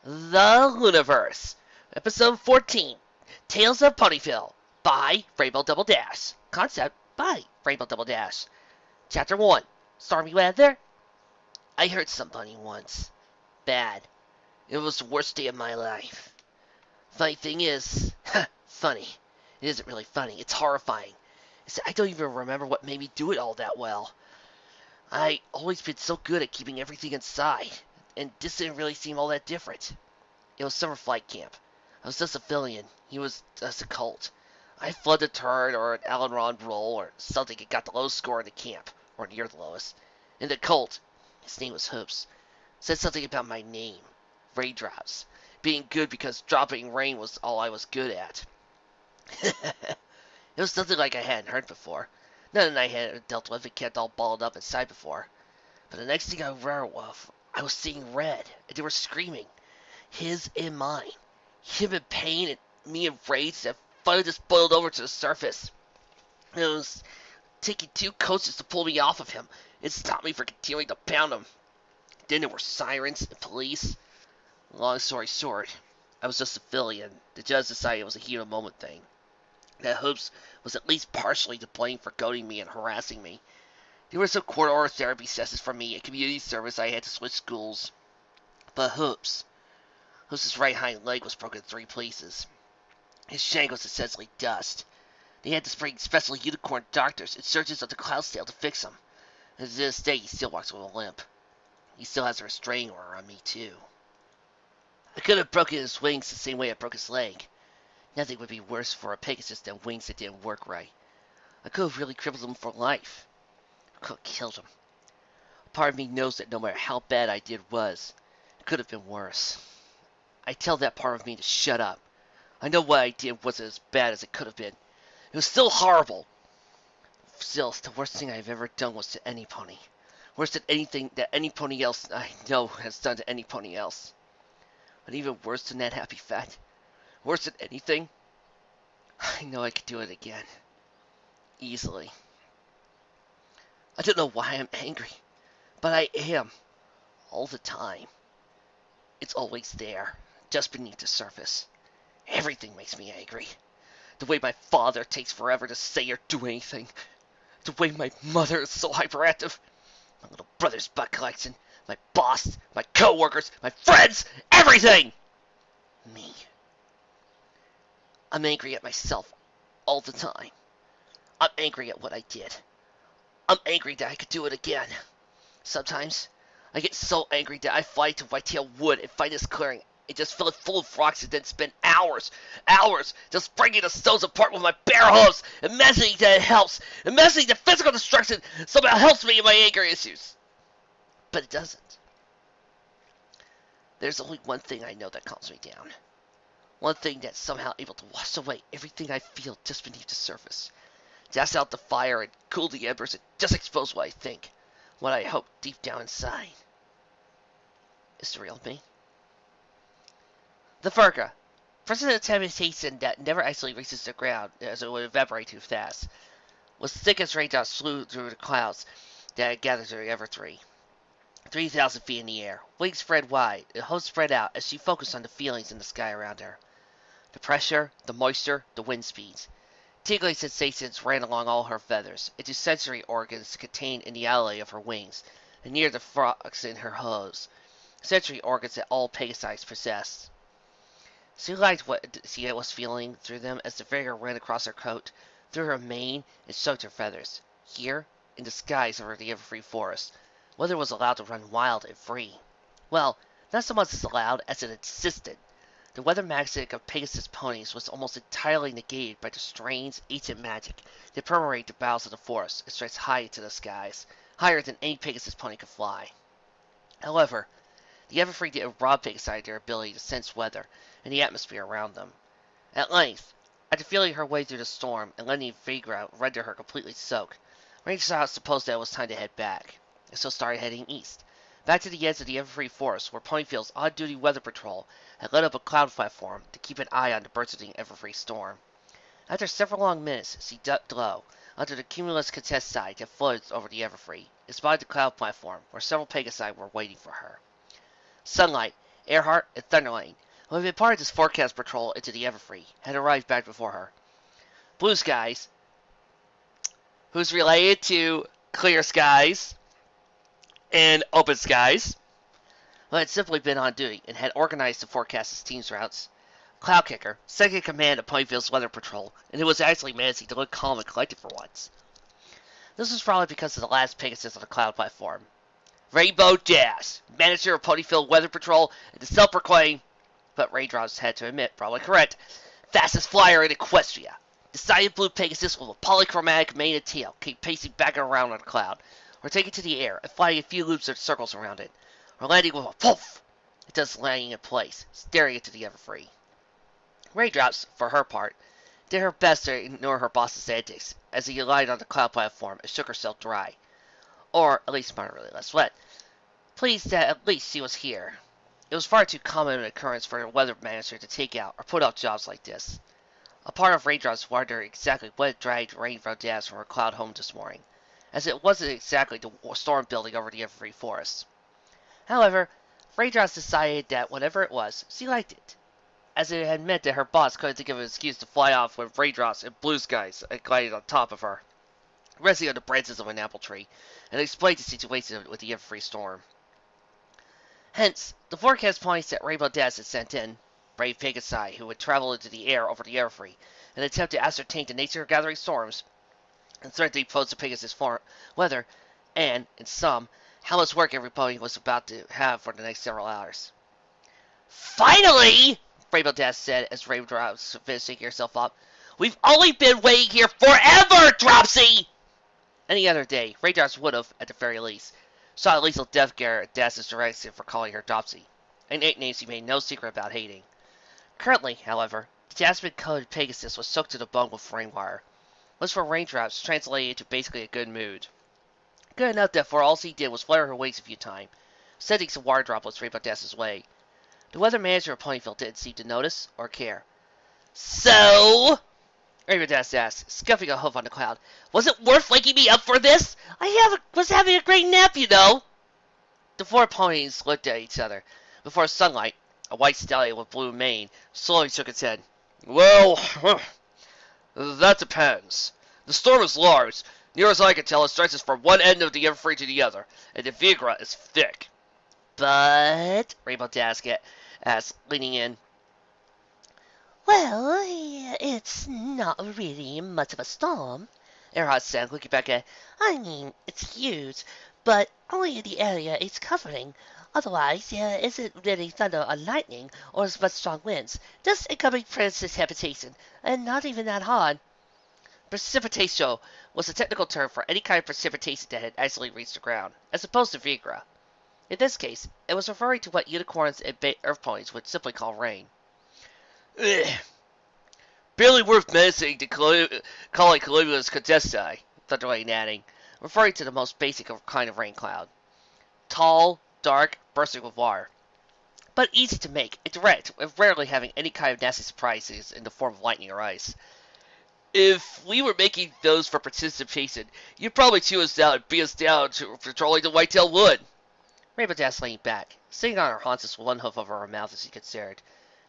The Lunaverse, Episode 14, Tales of Ponyville, by Rainbowdoubledash. Concept by Rainbowdoubledash. Chapter 1, Stormy Weather. I hurt somebody once. Bad. It was the worst day of my life. Funny thing is, funny. It isn't really funny, it's horrifying. I don't even remember what made me do it all that well. I always been so good at keeping everything inside, and this didn't really seem all that different. It was summer flight camp. I was a civilian. He was just a cult. I flooded a turret or an Allen Ron roll or something and got the lowest score in the camp, or near the lowest. In the cult, his name was Hoops, said something about my name, raindrops, being good because dropping rain was all I was good at. It was something like I hadn't heard before. None I had dealt with and kept all balled up inside before. But the next thing I remember I was seeing red, and they were screaming. His and mine. Him in pain and me in rage that finally just boiled over to the surface. It was taking two coaches to pull me off of him and stop me from continuing to pound him. Then there were sirens and police. Long story short, I was just a civilian. The judge decided it was a heat of the moment thing. That Hoops was at least partially to blame for goading me and harassing me. There were some court-ordered therapy sessions for me and community service. I had to switch schools. But Hoops' right hind leg was broken in 3 places. His shank was essentially dust. They had to bring special unicorn doctors and surgeons up to Cloudsdale to fix him. And to this day, he still walks with a limp. He still has a restraining order on me, too. I could have broken his wings the same way I broke his leg. Nothing would be worse for a Pegasus than wings that didn't work right. I could have really crippled him for life. I could have killed him. A part of me knows that no matter how bad I did was, it could have been worse. I tell that part of me to shut up. I know what I did wasn't as bad as it could have been. It was still horrible. Still, the worst thing I've ever done was to any pony. Worse than anything that any pony else I know has done to any pony else. But even worse than that, Happy Fat. Worse than anything, I know I could do it again. Easily. I don't know why I'm angry, but I am. All the time. It's always there, just beneath the surface. Everything makes me angry. The way my father takes forever to say or do anything. The way my mother is so hyperactive. My little brother's butt collection. My boss. My co-workers. My friends. Everything! Me. I'm angry at myself all the time. I'm angry at what I did. I'm angry that I could do it again. Sometimes, I get so angry that I fly to Whitetail Wood and find this clearing and just fill it full of rocks and then spend hours, just breaking the stones apart with my bare hooves, imagining that it helps, imagining that physical destruction somehow helps me in my anger issues. But it doesn't. There's only one thing I know that calms me down. One thing that's somehow able to wash away everything I feel just beneath the surface. Douse out the fire and cool the embers and just expose what I think, what I hope deep down inside. Is the real me. The Furka. President habitation that never actually reaches the ground as it would evaporate too fast, was thick as raindrops flew through the clouds that had gathered to the Evertree. 3,000 feet in the air, wings spread wide, and hopes spread out as she focused on the feelings in the sky around her. The pressure, the moisture, the wind speeds. Tingling sensations ran along all her feathers, into sensory organs contained in the alley of her wings, and near the frogs in her hose. Sensory organs that all Pegasi possessed. She liked what she was feeling through them as the vigor ran across her coat, through her mane, and soaked her feathers. Here, in the skies over the Everfree Forest, Weather was allowed to run wild and free. Well, not so much as allowed as it insisted. The weather magic of Pegasus ponies was almost entirely negated by the strange, ancient magic that permeated the boughs of the forest and stretched high into the skies, higher than any Pegasus pony could fly. However, the Everfree didn't rob Pegasi their ability to sense weather and the atmosphere around them. At length, after feeling her way through the storm and letting the vigor render her completely soaked, Ranger supposed that it was time to head back, and so started heading east, back to the edge of the Everfree Forest where Ponyville's odd-duty weather patrol had lit up a cloud platform to keep an eye on the burgeoning Everfree storm. After several long minutes, she ducked low, under the cumulus contest side that floated over the Everfree, and spotted the cloud platform where several Pegasi were waiting for her. Sunlight Earhart and Thunderlane, who had been part of this forecast patrol into the Everfree, had arrived back before her. Blue Skies, who's related to Clear Skies and Open Skies, who had simply been on duty and had organized the forecast's team's routes. Cloud Kicker, second in command of Ponyville's weather patrol, and who was actually managing to look calm and collected for once. This was probably because of the last Pegasus on the cloud platform. Rainbowdash, manager of Ponyville Weather Patrol, and the self-proclaimed, but Raindrops had to admit, probably correct, fastest flyer in Equestria. The Cyan Blue Pegasus with a polychromatic mane and tail came pacing back and around on the cloud, or taking to the air and flying a few loops or circles around it, or landing with a poof. It does landing in place, staring into the Everfree. Raindrops, for her part, did her best to ignore her boss's antics as he alighted on the cloud platform and shook herself dry, or at least moderately less wet, pleased that at least she was here. It was far too common an occurrence for a weather manager to take out or put off jobs like this. A part of Raindrops wondered exactly what dragged Rainbowdash from her cloud home this morning, as it wasn't exactly the storm building over the Everfree forest. However, Raindrops decided that whatever it was, she liked it, as it had meant that her boss couldn't think of an excuse to fly off when Raindrops and Blue Skies had glided on top of her, resting on the branches of an apple tree, and explained the situation with the Everfree storm. Hence, the forecast points that Rainbowdash had sent in, brave Pegasi who would travel into the air over the Everfree and attempt to ascertain the nature of gathering storms, and threaten to pose the Pegasus weather, and, in sum, how much work everybody was about to have for the next several hours. Finally! Rainbowdash said as Raindrops finished shaking herself up. We've only been waiting here forever, Dropsy! Any other day, Raindrops would have, at the very least, sought a lethal death glare at Dash's direction for calling her Dopsy, a nickname she made no secret about hating. Currently, however, the jasmine-colored Pegasus was soaked to the bone with rainwater, which for Raindrops translated into basically a good mood. Good enough that for all she did was flutter her wings a few times, sending some water droplets Rainbowdash's way. The weather manager of Ponyville didn't seem to notice or care. So, Rainbowdash asked, scuffing a hoof on the cloud, was it worth waking me up for this? Was having a great nap, you know. The four ponies looked at each other. Before sunlight, a white stallion with blue mane slowly shook its head. Well, that depends. The storm is large. Near as I can tell, it stretches from one end of the Everfree to the other, and the Vigra is thick. But, Rainbowdash asked, leaning in. Well, it's not really much of a storm, Earhart said, looking back at it. I mean, it's huge, but only in the area it's covering. Otherwise, there isn't really thunder or lightning or as much strong winds. Just incoming precipitation, and not even that hard. Precipitation was a technical term for any kind of precipitation that had actually reached the ground, as opposed to Vigra. In this case, it was referring to what unicorns and earth ponies would simply call rain. Ugh. Barely worth menacing to call it Cumulus Contesti, Thunderlane adding, referring to the most basic kind of rain cloud. Tall, dark, bursting with water. But easy to make and direct, with rarely having any kind of nasty surprises in the form of lightning or ice. If we were making those for participation, you'd probably chew us out and beat us down to patrolling the Whitetail Wood. Rainbowdash leaned back, sitting on her haunches with one hoof over her mouth as he considered,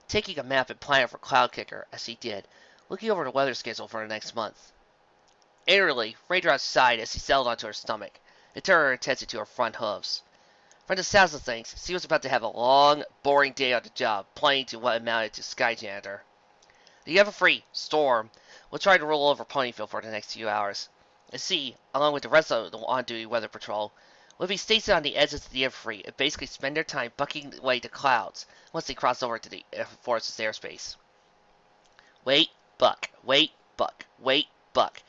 taking a map and planning for Cloud Kicker as he did, looking over the weather schedule for the next month. Angrily, Raindrops sighed as she settled onto her stomach, and turned her attention to her front hooves. From the sounds of things, she was about to have a long, boring day on the job, playing to what amounted to Sky Janitor. The Everfree, Storm, will try to roll over Ponyville for the next few hours, and she, along with the rest of the on-duty weather patrol, would be stationed on the edges of the Everfree and basically spend their time bucking away the clouds once they cross over to the forest's airspace. Wait, buck, wait, buck, wait, buck.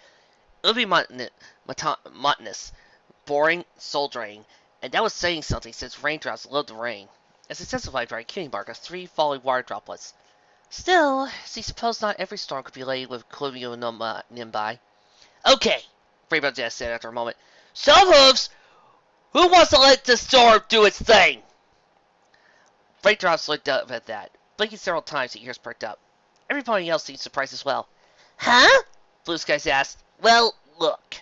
It would be monotonous, boring, soul-draining, and that was saying something since Raindrops loved the rain, as intensified by a cutie mark of 3 falling water droplets. Still, she supposed not every storm could be laden with cumulonimbus. Okay, Rainbowdash said after a moment. Show hooves! Who wants to let the storm do its thing? Raindrops looked up at that, blinking several times, her ears perked up. Everybody else seemed surprised as well. Huh? Blue Skies asked. Well, look,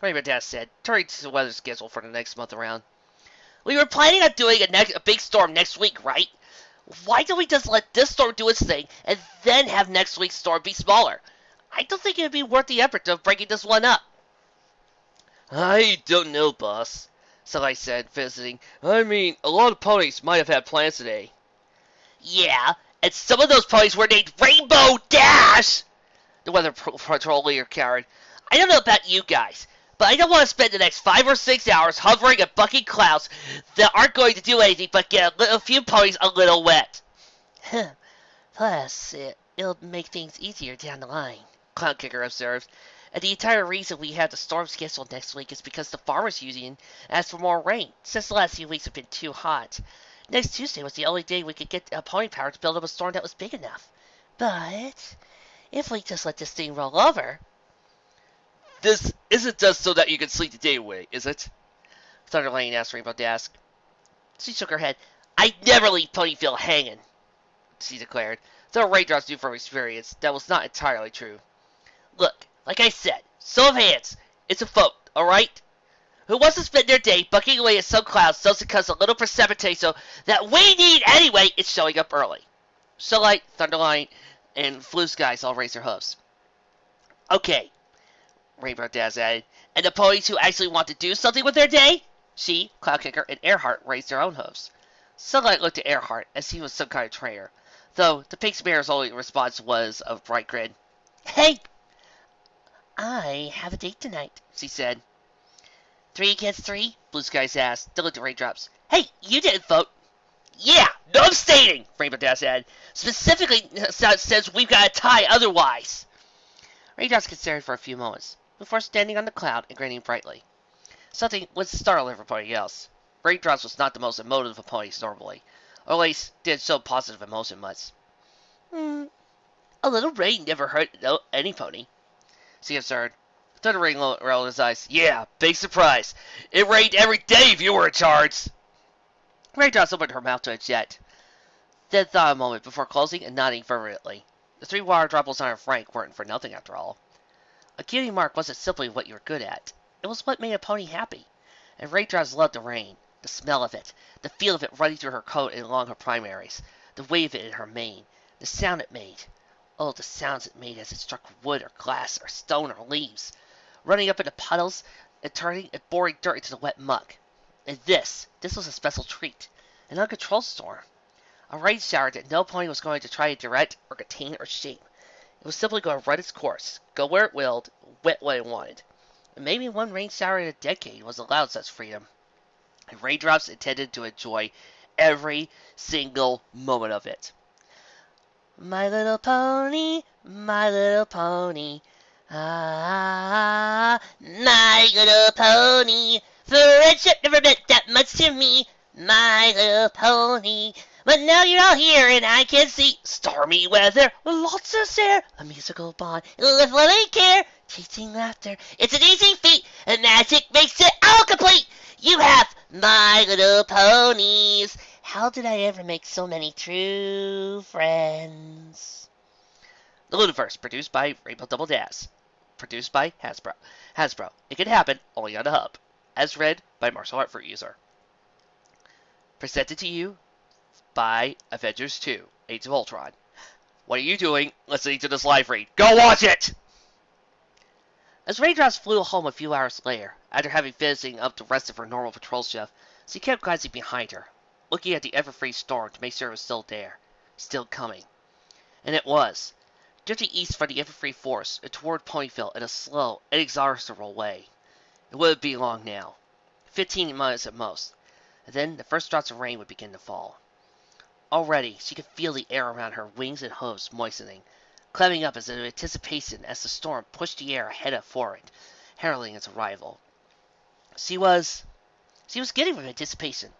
Rainbowdash said, turning to the weather schedule for the next month around. We were planning on doing a big storm next week, right? Why don't we just let this storm do its thing and then have next week's storm be smaller? I don't think it would be worth the effort of breaking this one up. I don't know, boss, Sly said, visiting. I mean, a lot of ponies might have had plans today. Yeah, and some of those ponies were named Rainbowdash! The weather patrol leader carried. I don't know about you guys, but I don't want to spend the next 5 or 6 hours hovering and bucking clouds that aren't going to do anything but get a few ponies a little wet. Plus, it'll make things easier down the line, Cloud Kicker observed. And the entire reason we have the storm scheduled next week is because the Farmers Union asked for more rain, since the last few weeks have been too hot. Next Tuesday was the only day we could get pony power to build up a storm that was big enough. But if we just let this thing roll over... This isn't just so that you can sleep the day away, is it? Thunderlane asked Rainbowdash. She shook her head. I never leave Ponyville hanging, she declared. Though Raindrops knew from experience that was not entirely true. Look, like I said, show of hands. It's a vote, alright? Who wants to spend their day bucking away at some clouds so it cause a little precipitation that we need anyway is showing up early? Starlight, Thunderline, and Blue Skies all raise their hooves. Okay, Rainbowdash added, and the ponies who actually want to do something with their day? She, Cloudkicker, and Earhart raised their own hooves. Sunlight looked at Earhart as he was some kind of trainer, though the pink mare's only response was a bright grin. Hey! I have a date tonight, she said. 3 against 3? Blue Skies asked, still at the Raindrops. Hey, you didn't vote. Yeah, no abstaining, Rainbowdash added. Specifically says we've got a tie otherwise. Raindrops considered for a few moments, before standing on the cloud and grinning brightly. Something would startle everybody else. Raindrops was not the most emotive of ponies normally, or at least didn't show positive emotion much. A little rain never hurt any pony, she observed. Thundering rolled his eyes. Yeah, big surprise. It rained every day if you were in charge. Raindrops opened her mouth to eject, then thought a moment before closing and nodding fervently. The 3 water droplets on her flank weren't for nothing after all. A cutie mark wasn't simply what you were good at. It was what made a pony happy. And Raindrops loved the rain, the smell of it, the feel of it running through her coat and along her primaries, the wave of it in her mane, the sound it made. Oh, the sounds it made as it struck wood or glass or stone or leaves, running up into puddles and turning and boring dirt into the wet muck. And this was a special treat, an uncontrolled storm. A rain shower that no pony was going to try to direct or contain or shape. It was simply going to run its course, go where it willed, wet what it wanted. And maybe one rain shower in a decade was allowed such freedom. And Raindrops intended to enjoy every single moment of it. My little pony, ah, my little pony, friendship never meant that much to me, my little pony. But now you're all here and I can see stormy weather, lots of air, a musical bond, with loving care, teaching laughter. It's an easy feat, and magic makes it all complete. You have my little ponies. How did I ever make so many true friends? The Lunaverse, produced by Rainbowdoubledash. Produced by Hasbro. Hasbro. It can happen only on the hub. As read by Martial Art Fruit User. Presented to you by Avengers 2, Age of Ultron. What are you doing listening to this live read? Go watch it! As Raindrops flew home a few hours later, after having finishing up the rest of her normal patrol shift, she kept glancing behind her, looking at the ever-free storm to make sure it was still there, still coming. And it was, drifting east from the ever-free force and toward Ponyville in a slow, inexhaustible way. It wouldn't be long now, 15 minutes at most, and then the first drops of rain would begin to fall. Already, she could feel the air around her wings and hooves moistening, climbing up as in anticipation as the storm pushed the air ahead and forward, heralding its arrival. She was giddy with anticipation.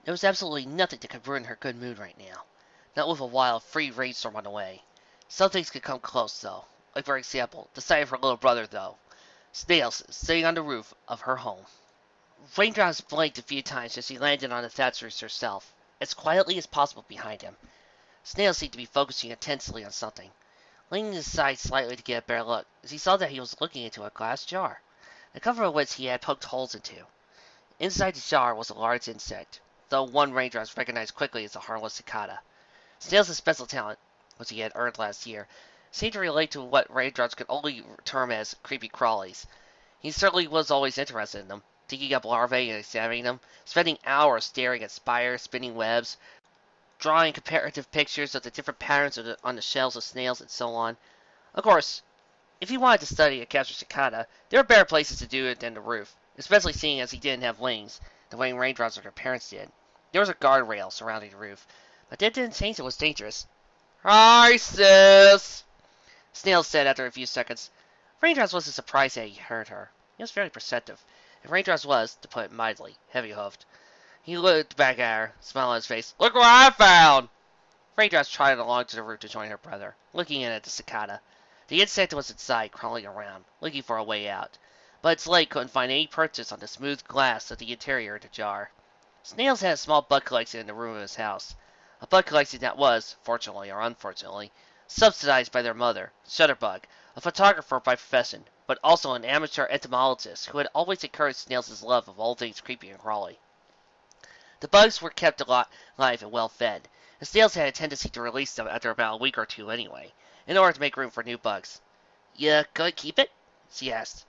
There was absolutely nothing that could ruin her good mood right now, not with a wild, free rainstorm on the way. Some things could come close, though, like for example, the sight of her little brother, though, Snails sitting on the roof of her home. Raindrops blinked a few times as she landed on the thatch roof herself, as quietly as possible behind him. Snails seemed to be focusing intensely on something, leaning aside slightly to get a better look, as he saw that he was looking into a glass jar, the cover of which he had poked holes into. Inside the jar was a large insect, though one Raindrops recognized quickly as a harmless cicada. Snail's special talent, which he had earned last year, seemed to relate to what Raindrops could only term as creepy crawlies. He certainly was always interested in them, digging up larvae and examining them, spending hours staring at spires, spinning webs, drawing comparative pictures of the different patterns on the shells of snails, and so on. Of course, if he wanted to study and capture cicada, there were better places to do it than the roof, especially seeing as he didn't have wings, the way Raindrops like her parents did. There was a guardrail surrounding the roof, but that didn't change it was dangerous. "Hi, sis," Snail said after a few seconds. Raindrops wasn't surprised that he heard her. He was very perceptive, and Raindrops was, to put it mildly, heavy-hoofed. He looked back at her, smile on his face. "Look what I found!" Raindrops trotted along to the roof to join her brother, looking in at the cicada. The insect was inside, crawling around, looking for a way out, but its leg couldn't find any purchase on the smooth glass of the interior of the jar. Snails had a small bug collection in the room of his house, a bug collection that was, fortunately or unfortunately, subsidized by their mother, Shutterbug, a photographer by profession, but also an amateur entomologist who had always encouraged Snails' love of all things creepy and crawly. The bugs were kept alive and well fed, and Snails had a tendency to release them after about a week or two anyway, in order to make room for new bugs. "You gonna keep it?" she asked.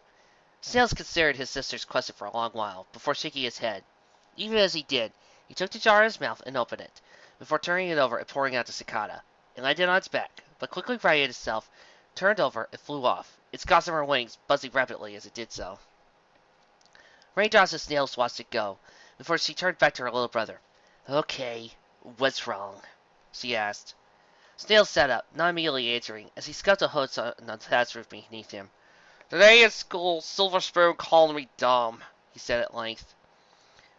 Snails considered his sister's question for a long while, before shaking his head. Even as he did, he took the jar in his mouth and opened it, before turning it over and pouring out the cicada. It landed on its back, but quickly righted itself, turned over, and flew off, its gossamer wings buzzing rapidly as it did so. Raindrops and Snails watched it go, before she turned back to her little brother. "Okay, what's wrong?" she asked. Snails sat up, not immediately answering, as he scuffed a hose on the thatch roof beneath him. "Today at school, Silver Spoon called me dumb," he said at length.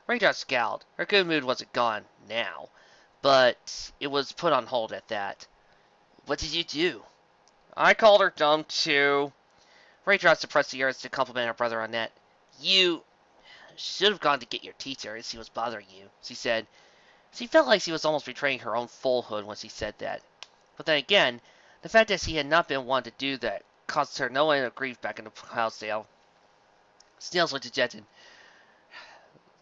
Raindrop scowled. Her good mood wasn't gone, now, but it was put on hold at that. "What did you do?" "I called her dumb, too." Raindrop suppressed the urge to compliment her brother on that. "You should have gone to get your teacher if she was bothering you," she said. She felt like she was almost betraying her own foolhood when she said that. But then again, the fact that she had not been one to do that caused her no end of grief back in the Cloudsdale. Snails looked dejected.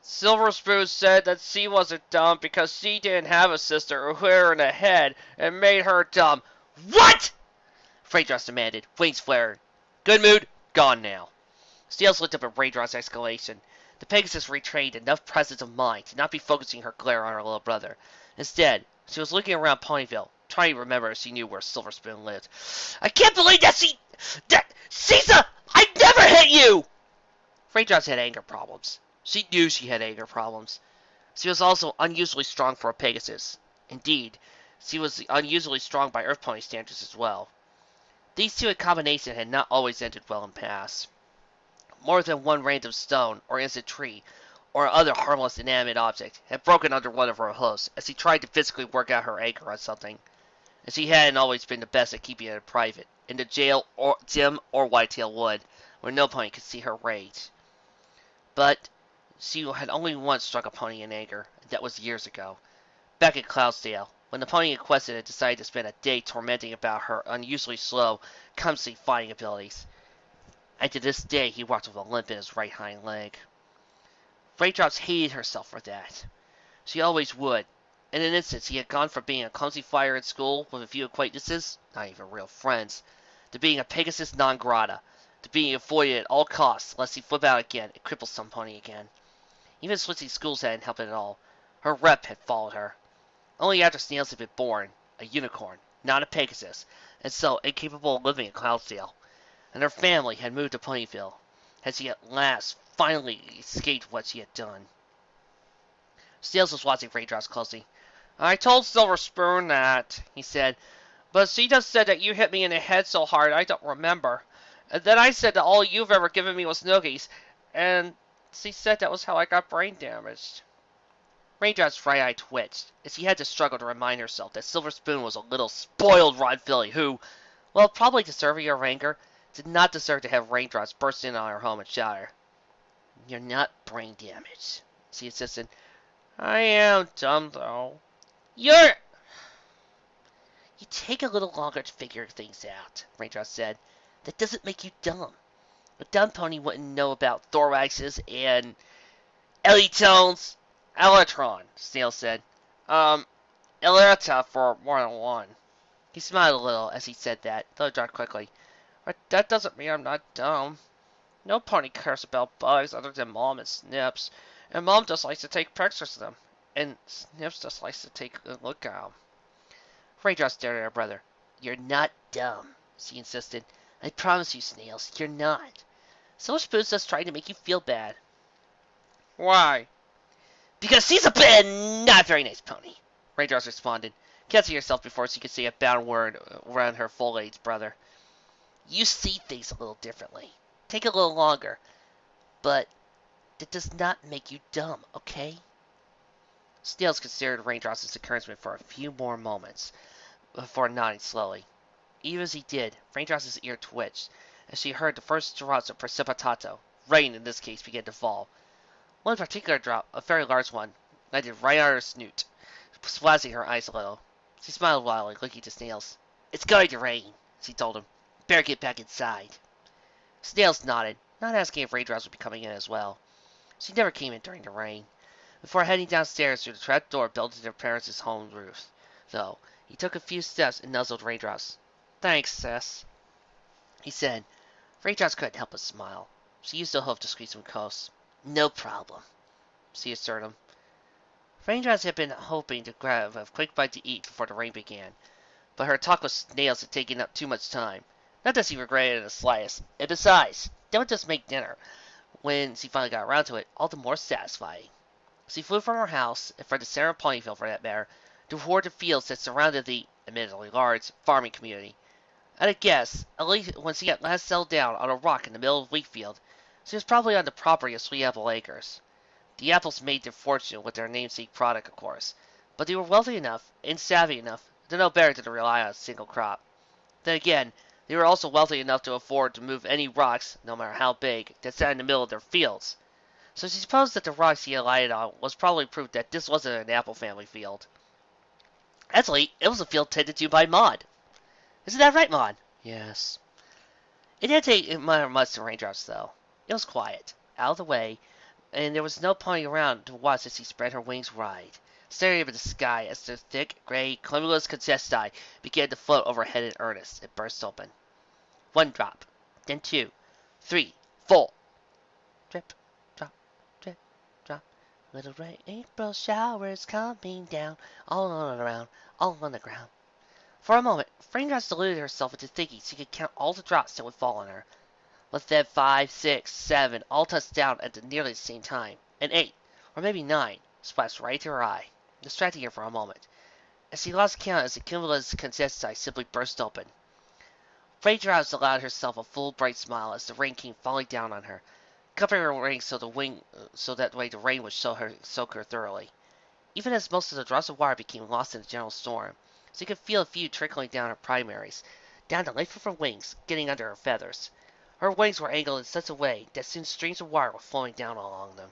"Silver Spoon said that she wasn't dumb because she didn't have a sister who hit her in the head and made her dumb." "What?" Raindrops demanded, wings flared. Good mood, gone now. Snails looked up at Raindrop's exclamation. The Pegasus retrained enough presence of mind to not be focusing her glare on her little brother. Instead, she was looking around Ponyville, trying to remember if she knew where Silver Spoon lived. "I can't believe that Caesar! I never hit you!" Raindrops had anger problems. She knew she had anger problems. She was also unusually strong for a Pegasus. Indeed, she was unusually strong by Earth Pony standards as well. These two in combination had not always ended well in past. More than one random stone, or instant tree, or other harmless inanimate object had broken under one of her hoofs as she tried to physically work out her anger on something. And she hadn't always been the best at keeping it in private, in the jail, or gym, or Whitetail Wood, where no pony could see her rage. But she had only once struck a pony in anger, and that was years ago, back at Cloudsdale, when the pony in question had decided to spend a day tormenting about her unusually slow, clumsy fighting abilities. And to this day he walked with a limp in his right hind leg. Raindrops hated herself for that. She always would. In an instant she had gone from being a clumsy flyer in school with a few acquaintances, not even real friends, to being a Pegasus non grata, to being avoided at all costs lest he flip out again and cripple some pony again. Even switching schools hadn't helped at all. Her rep had followed her. Only after Snails had been born, a unicorn, not a Pegasus, and so incapable of living in Cloudsdale, and her family had moved to Ponyville, had she at last finally escaped what she had done. Snails was watching Raindrops closely. "I told Silver Spoon that," he said, "but she just said that you hit me in the head so hard I don't remember. And then I said that all you've ever given me was noogies, and she said that was how I got brain damaged." Raindrop's right eye twitched, as she had to struggle to remind herself that Silver Spoon was a little spoiled rod filly who, well, probably deserving her anger, did not deserve to have Raindrops burst in on her home and shout her. "You're not brain damaged," she insisted. "I am dumb, though." "You take a little longer to figure things out," Raindrops said. "That doesn't make you dumb. A dumb pony wouldn't know about thoraxes and Ellitones." "Electron," Snail said. Illyrita for more than one. He smiled a little as he said that, though it dropped quickly. But that doesn't mean I'm not dumb. No pony cares about bugs other than Mom and Snips. And Mom just likes to take pictures of them. And Snips just likes to take a look at them. Raindrop stared at her brother. You're not dumb, she insisted. I promise you, Snails, you're not. So Spoon's just trying to make you feel bad. Why? Because she's a bad, not very nice pony, Raindrops responded, catching herself before she could say a bad word around her full-aged brother. You see things a little differently. Take a little longer. But that does not make you dumb, okay? Snails considered Raindrops' encouragement for a few more moments before nodding slowly. Even as he did, Raindrops' ear twitched as she heard the first drops of precipitato, rain in this case, begin to fall. One particular drop, a very large one, landed right on her snoot, splashing her eyes a little. She smiled wildly, looking to Snails. It's going to rain, she told him. Better get back inside. Snails nodded, not asking if Raindrops would be coming in as well. She never came in during the rain. Before heading downstairs through the trap door built into their parents' home roof, though, he took a few steps and nuzzled Raindrops. Thanks, sis, he said. Raindrops couldn't help but smile. She used to hope to squeeze him close. No problem, she assured him. Raindrops had been hoping to grab a quick bite to eat before the rain began, but her talk with Snails had taken up too much time. Not that she regretted it in the slightest, and besides, that would just make dinner, when she finally got around to it, all the more satisfying. She flew from her house, and from the center of Ponyville for that matter, toward the fields that surrounded the, admittedly large, farming community. At a guess, at least when she at last settled down on a rock in the middle of the wheat field, she was probably on the property of Sweet Apple Acres. The apples made their fortune with their namesake product, of course, but they were wealthy enough, and savvy enough, to know better than to rely on a single crop. Then again, they were also wealthy enough to afford to move any rocks, no matter how big, that sat in the middle of their fields. So she supposed that the rocks he alighted on was probably proof that this wasn't an apple family field. Actually, it was a field tended to by Maud. Isn't that right, Maud? Yes. It didn't take much to Raindrops, though. It was quiet, out of the way, and there was no pony around to watch as she spread her wings wide, staring up at the sky as the thick, gray, cumulus contesti began to float overhead in earnest. It burst open. One drop, then 2, 3, 4. Drip, drop, drip, drop. Little rain, April showers coming down, all on the ground, all on the ground. For a moment, Raindrops deluded herself into thinking she could count all the drops that would fall on her. Let them 5, 6, 7 all touched down at nearly the same time, and 8, or maybe 9, splashed right into her eye, distracting her for a moment, as she lost count as the cumulus contesti simply burst open. Raindrops allowed herself a full, bright smile as the rain came falling down on her, covering her wings so that way the rain would soak her thoroughly. Even as most of the drops of water became lost in the general storm, she could feel a few trickling down her primaries, down the length of her wings, getting under her feathers. Her wings were angled in such a way that soon streams of water were flowing down along them,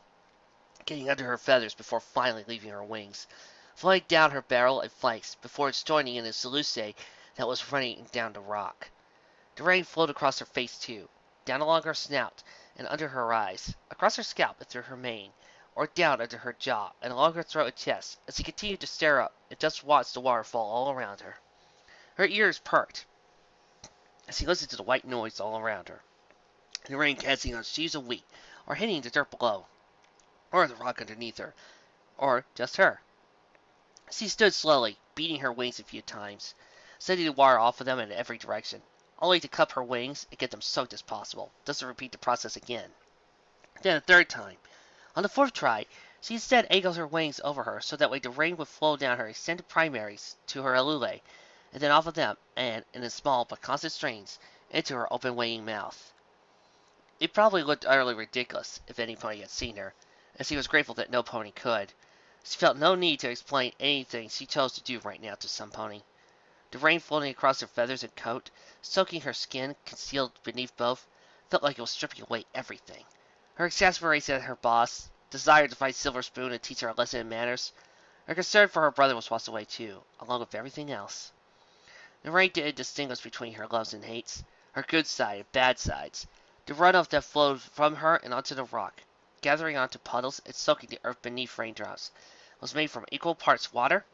getting under her feathers before finally leaving her wings, flowing down her barrel and flanks before it's joining in the salute that was running down the rock. The rain flowed across her face too, down along her snout and under her eyes, across her scalp and through her mane, or down under her jaw and along her throat and chest as she continued to stare up and just watched the water fall all around her. Her ears perked as she listened to the white noise all around her, the rain catching on sheaves of wheat, or hitting the dirt below, or the rock underneath her, or just her. She stood slowly, beating her wings a few times, sending the water off of them in every direction, only to cup her wings and get them soaked as possible, just to repeat the process again. Then a third time. On the fourth try, she instead angled her wings over her so that way the rain would flow down her extended primaries to her alulae, and then off of them, and, in small but constant strains, into her open winging mouth. It probably looked utterly ridiculous if any pony had seen her, and she was grateful that no pony could. She felt no need to explain anything she chose to do right now to some pony. The rain floating across her feathers and coat, soaking her skin concealed beneath both, felt like it was stripping away everything. Her exasperation at her boss, desire to find Silver Spoon and teach her a lesson in manners, her concern for her brother was washed away too, along with everything else. The rain didn't distinguish between her loves and hates, her good side and bad sides. The runoff that flowed from her and onto the rock, gathering onto puddles and soaking the earth beneath Raindrops, was made from equal parts water,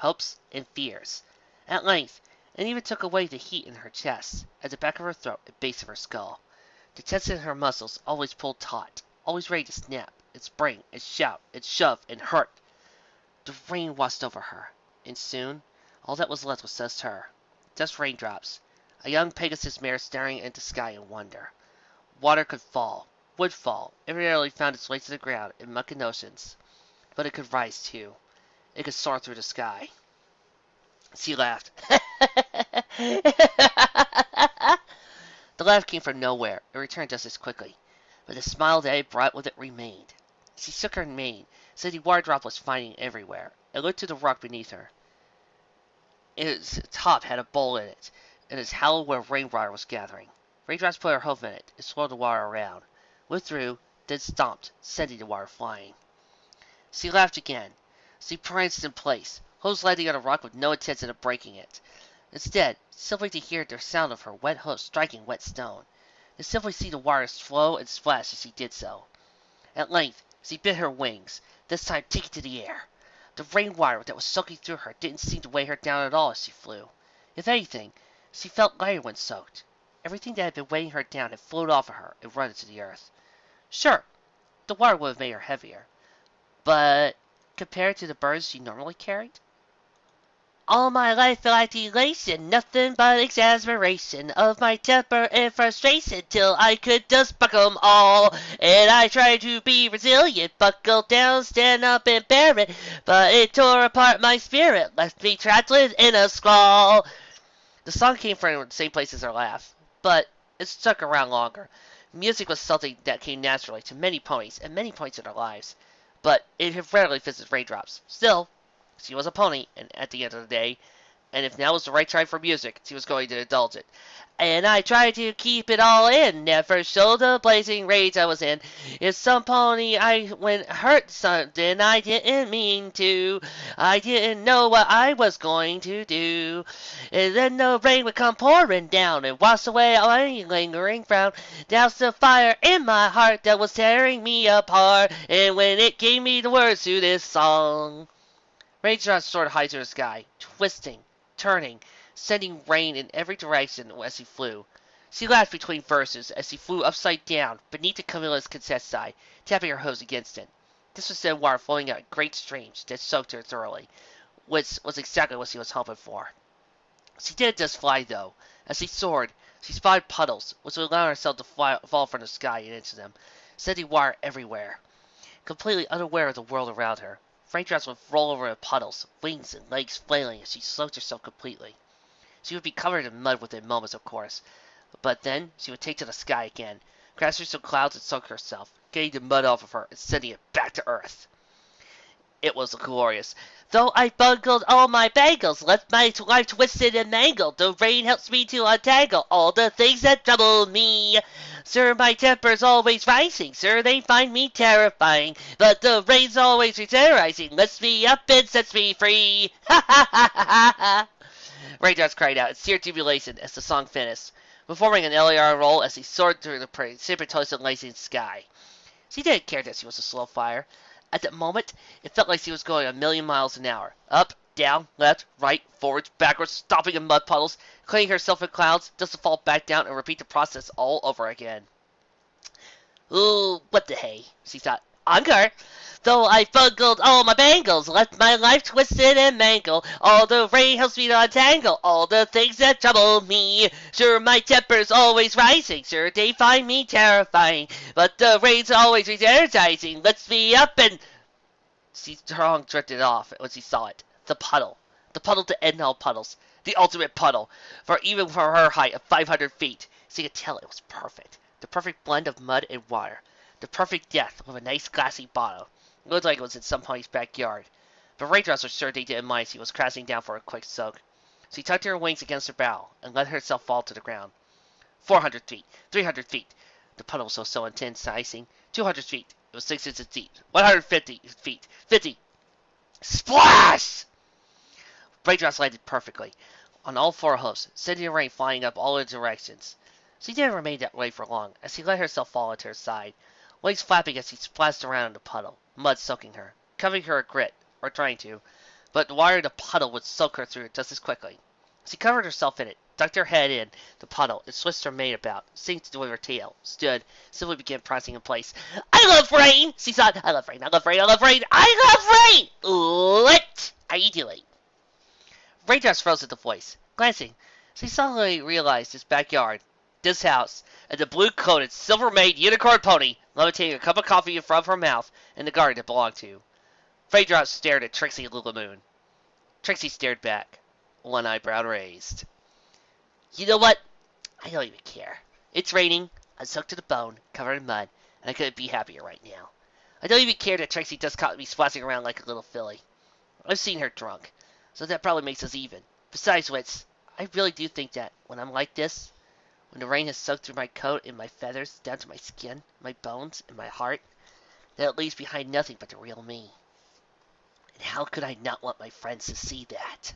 hopes, and fears. At length, it even took away the heat in her chest, at the back of her throat and base of her skull. The tension in her muscles always pulled taut, always ready to snap, and spring, and shout, and shove, and hurt. The rain washed over her, and soon all that was left was just her. Just raindrops. A young Pegasus mare staring into the sky in wonder. Water could fall, would fall. It rarely found its way to the ground in muck and oceans. But it could rise too. It could soar through the sky. She laughed. The laugh came from nowhere. It returned just as quickly. But the smile that it brought with it remained. She shook her mane, so the water drop was finding everywhere. It looked to the rock beneath her. Its top had a bowl in it, and its hollow where rainwater was gathering. Raindrops put her hoof in it and swirled the water around, withdrew, then stomped, sending the water flying. She laughed again. She pranced in place, hooves landing on a rock with no intention of breaking it. Instead, simply to hear the sound of her wet hoofs striking wet stone, to simply see the water flow and splash as she did so. At length, she bit her wings, this time taking to the air. The rainwater that was soaking through her didn't seem to weigh her down at all as she flew. If anything, she felt lighter when soaked. Everything that had been weighing her down had flowed off of her and run into the earth. Sure, the water would have made her heavier, but compared to the burdens she normally carried? All my life felt like elation, nothing but exasperation of my temper and frustration, till I could just buck 'em all. And I tried to be resilient, buckle down, stand up and bear it, but it tore apart my spirit, left me trapped in a squall. The song came from the same place as her laugh, but it stuck around longer. Music was something that came naturally to many ponies at many points in their lives, but it had rarely visited raindrops. Still, she was a pony, and at the end of the day, and if now was the right time for music, she was going to indulge it. And I tried to keep it all in, never show the blazing rage I was in. If some pony I went hurt something I didn't mean to, I didn't know what I was going to do. And then the rain would come pouring down and wash away all any lingering frown. Douse the fire in my heart that was tearing me apart, and when it gave me the words to this song. Raindrops soared high to the sky, twisting, turning, sending rain in every direction as he flew. She laughed between verses as he flew upside down beneath the cumulus consensai, tapping her hooves against it. This was then water flowing out in great streams that soaked her thoroughly, which was exactly what she was hoping for. She didn't just fly, though. As she soared, she spotted puddles, which would allow herself to fall from the sky and into them, sending water everywhere. Completely unaware of the world around her, raindrops would roll over in puddles, wings and legs flailing as she soaked herself completely. She would be covered in mud within moments, of course, but then she would take to the sky again, crash through some clouds and soak herself, getting the mud off of her and sending it back to earth. It was glorious. Though I bungled all my bangles, left my life twisted and mangled, the rain helps me to untangle all the things that trouble me. Sir, my temper's always rising, sir, they find me terrifying, but the rain's always terrorizing, lifts me up and sets me free. Ha ha ha ha ha! Raindrops cried out in sheer jubilation as the song finished, performing an LAR roll as he soared through the precipitous and blazing sky. She didn't care that she was a slow flyer. At that moment, it felt like she was going 1,000,000 miles an hour. Up, down, left, right, forwards, backwards, stopping in mud puddles, cleaning herself in clouds, just to fall back down and repeat the process all over again. Ooh, what the hey, she thought. Encore! Though I bungled all my bangles, left my life twisted and mangled, all the rain helps me to untangle all the things that trouble me. Sure, my temper's always rising, sure, they find me terrifying, but the rain's always re-energizing, lifts me up and... Her tongue drifted off when she saw it. The puddle to end all puddles, the ultimate puddle, for even for her height of 500 feet, she could tell it was perfect. The perfect blend of mud and water. The perfect death with a nice glassy bottom. It looked like it was in some pony's backyard. But raindrops were sure they didn't mind she was crashing down for a quick soak. She tucked her wings against her bow and let herself fall to the ground. 400 feet, 300 feet. The puddle was so intense icing. 200 feet. It was 6 inches deep. 150 feet. 50. Splash! Raindrops landed perfectly on all four hoofs, sending the rain flying up all in directions. She didn't remain that way for long, as she let herself fall into her side, wings flapping as she splashed around in the puddle, mud soaking her, covering her in grit, or trying to, but the wire in the puddle would soak her through it just as quickly. She covered herself in it, ducked her head in the puddle, and switched her mane about, seemed to do with her tail, stood, simply began pressing in place. I love rain! She thought, I love rain, I love rain, I love rain, I love rain! What are you doing? Raindrops froze at the voice. Glancing, she suddenly realized his backyard, this house, and the blue-coated, silver-made unicorn pony levitating a cup of coffee in front of her mouth in the garden it belonged to. Raindrops stared at Trixie Lulamoon. Trixie stared back, one eyebrow raised. You know what? I don't even care. It's raining, I'm soaked to the bone, covered in mud, and I couldn't be happier right now. I don't even care that Trixie just caught me splashing around like a little filly. I've seen her drunk, so that probably makes us even. Besides which, I really do think that when I'm like this, when the rain has soaked through my coat and my feathers down to my skin, my bones, and my heart, that it leaves behind nothing but the real me. And how could I not want my friends to see that?